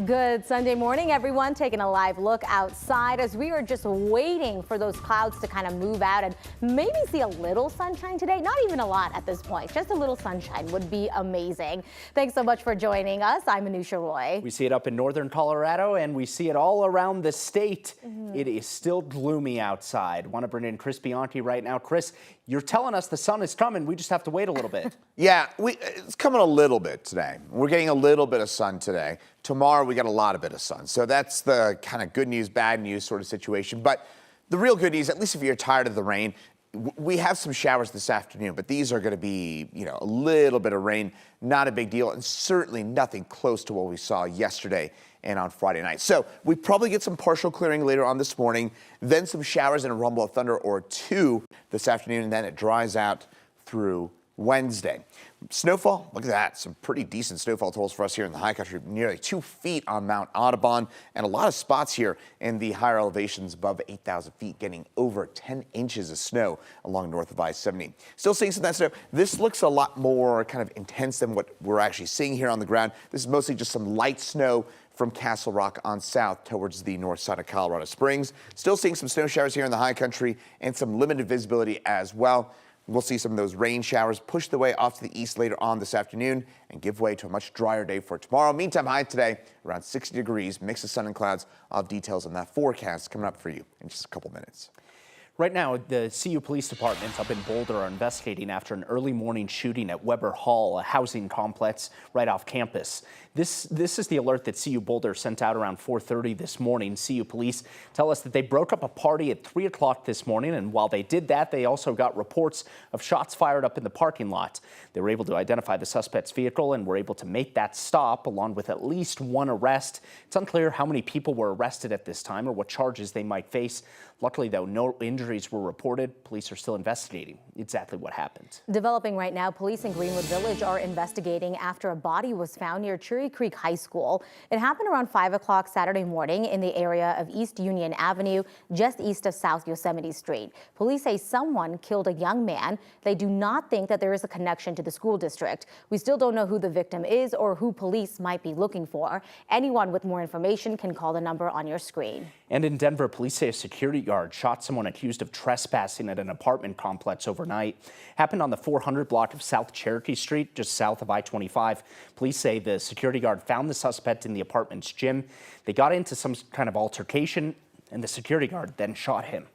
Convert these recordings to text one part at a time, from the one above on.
Good Sunday morning, everyone. Taking a live look outside as we are just waiting for those clouds to kind of move out and maybe see a little sunshine today. Not even a lot at this point. Just a little sunshine would be amazing. Thanks so much for joining us. I'm Anusha Roy. We see it up in northern Colorado and we see it all around the state. It is still gloomy outside. Want to bring in Chris Bianchi right now. Chris, you're telling us the sun is coming. We just have to wait a little bit. Yeah, it's coming a little bit today. We're getting a little bit of sun today. Tomorrow we got a lot of bit of sun. So that's the kind of good news, bad news sort of situation. But the real good news, at least if you're tired of the rain, we have some showers this afternoon, but these are going to be, a little bit of rain, not a big deal, and certainly nothing close to what we saw yesterday and on Friday night. So we probably get some partial clearing later on this morning, then some showers and a rumble of thunder or two this afternoon, and then it dries out through Wednesday. Snowfall, look at that. Some pretty decent snowfall totals for us here in the high country. Nearly 2 feet on Mount Audubon, and a lot of spots here in the higher elevations above 8,000 feet, getting over 10 inches of snow along north of I-70. Still seeing some of that snow. This looks a lot more kind of intense than what we're actually seeing here on the ground. This is mostly just some light snow from Castle Rock on south towards the north side of Colorado Springs. Still seeing some snow showers here in the high country and some limited visibility as well. We'll see some of those rain showers push their way off to the east later on this afternoon and give way to a much drier day for tomorrow. Meantime, high today around 60 degrees, mix of sun and clouds. I'll have details on that forecast coming up for you in just a couple minutes. Right now, the CU Police Department up in Boulder are investigating after an early morning shooting at Weber Hall, a housing complex right off campus. This is the alert that CU Boulder sent out around 4:30 this morning. CU Police tell us that they broke up a party at 3 o'clock this morning, and while they did that, they also got reports of shots fired up in the parking lot. They were able to identify the suspect's vehicle and were able to make that stop, along with at least one arrest. It's unclear how many people were arrested at this time or what charges they might face. Luckily, though, no injuries were reported. Police are still investigating exactly what happened. Developing right now, police in Greenwood Village are investigating after a body was found near Cherry Creek High School. It happened around 5 o'clock Saturday morning in the area of East Union Avenue, just east of South Yosemite Street. Police say someone killed a young man. They do not think that there is a connection to the school district. We still don't know who the victim is or who police might be looking for. Anyone with more information can call the number on your screen. And in Denver, police say a security guard shot someone accused of trespassing at an apartment complex overnight. Happened on the 400 block of South Cherokee Street, just south of I-25. Police say the security guard found the suspect in the apartment's gym. They got into some kind of altercation, and the security guard then shot him.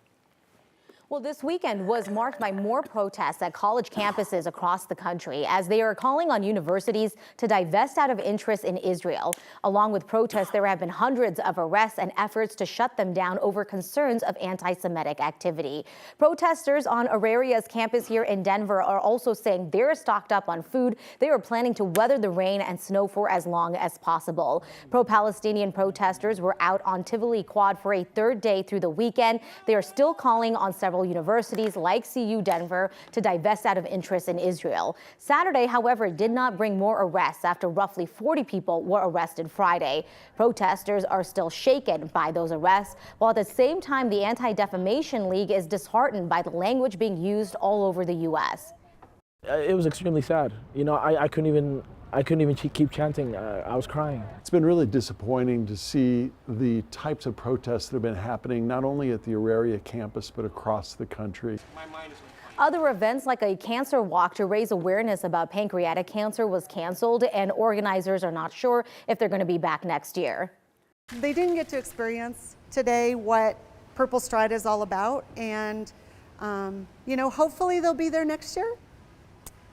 Well, this weekend was marked by more protests at college campuses across the country as they are calling on universities to divest out of interest in Israel. Along with protests, there have been hundreds of arrests and efforts to shut them down over concerns of anti-Semitic activity. Protesters on Auraria's campus here in Denver are also saying they're stocked up on food. They are planning to weather the rain and snow for as long as possible. Pro-Palestinian protesters were out on Tivoli Quad for a third day through the weekend. They are still calling on several universities like CU Denver to divest out of interest in Israel. Saturday, however, did not bring more arrests after roughly 40 people were arrested Friday. Protesters are still shaken by those arrests, while at the same time, the Anti-Defamation League is disheartened by the language being used all over the U.S. It was extremely sad. I couldn't even keep chanting. I was crying. It's been really disappointing to see the types of protests that have been happening, not only at the Auraria campus, but across the country. Other events like a cancer walk to raise awareness about pancreatic cancer was canceled, and organizers are not sure if they're going to be back next year. They didn't get to experience today what Purple Stride is all about, and hopefully they'll be there next year.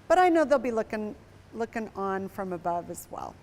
But I know they'll be looking on from above as well.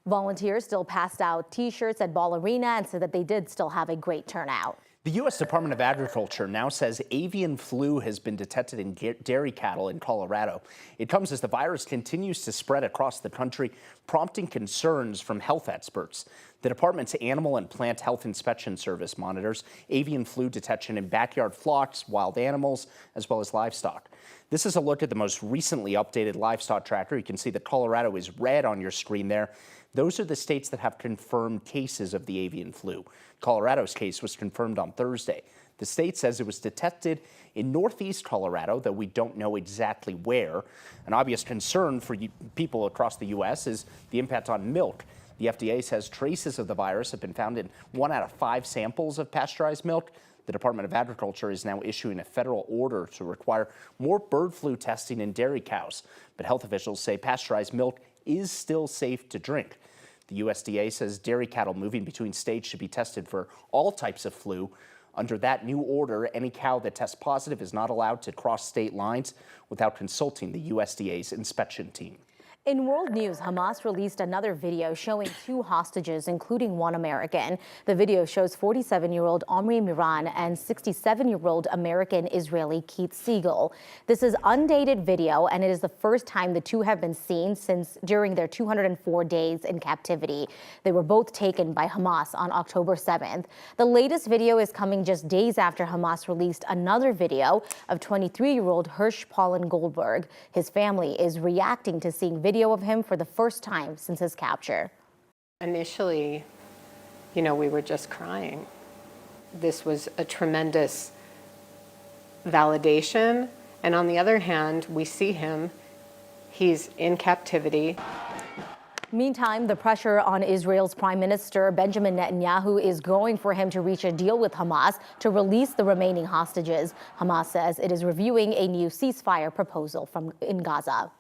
Volunteers still passed out T-shirts at Ball Arena and said that they did still have a great turnout. The U.S. Department of Agriculture now says avian flu has been detected in dairy cattle in Colorado. It comes as the virus continues to spread across the country, prompting concerns from health experts. The department's Animal and Plant Health Inspection Service monitors avian flu detection in backyard flocks, wild animals, as well as livestock. This is a look at the most recently updated livestock tracker. You can see that Colorado is red on your screen there. Those are the states that have confirmed cases of the avian flu. Colorado's case was confirmed on Thursday. The state says it was detected in northeast Colorado, though we don't know exactly where. An obvious concern for people across the U.S. is the impact on milk. The FDA says traces of the virus have been found in 1 out of 5 samples of pasteurized milk. The Department of Agriculture is now issuing a federal order to require more bird flu testing in dairy cows. But health officials say pasteurized milk is still safe to drink. The USDA says dairy cattle moving between states should be tested for all types of flu. Under that new order, any cow that tests positive is not allowed to cross state lines without consulting the USDA's inspection team. In world news, Hamas released another video showing 2 hostages, including 1 American. The video shows 47-year-old Omri Miran and 67-year-old American-Israeli Keith Siegel. This is undated video, and it is the first time the 2 have been seen since during their 204 days in captivity. They were both taken by Hamas on October 7th. The latest video is coming just days after Hamas released another video of 23-year-old Hirsch Paulin Goldberg. His family is reacting to seeing video of him for the first time since his capture. Initially, we were just crying. This was a tremendous validation. And on the other hand, we see him, he's in captivity. Meantime, the pressure on Israel's Prime Minister Benjamin Netanyahu is growing for him to reach a deal with Hamas to release the remaining hostages. Hamas says it is reviewing a new ceasefire proposal in Gaza.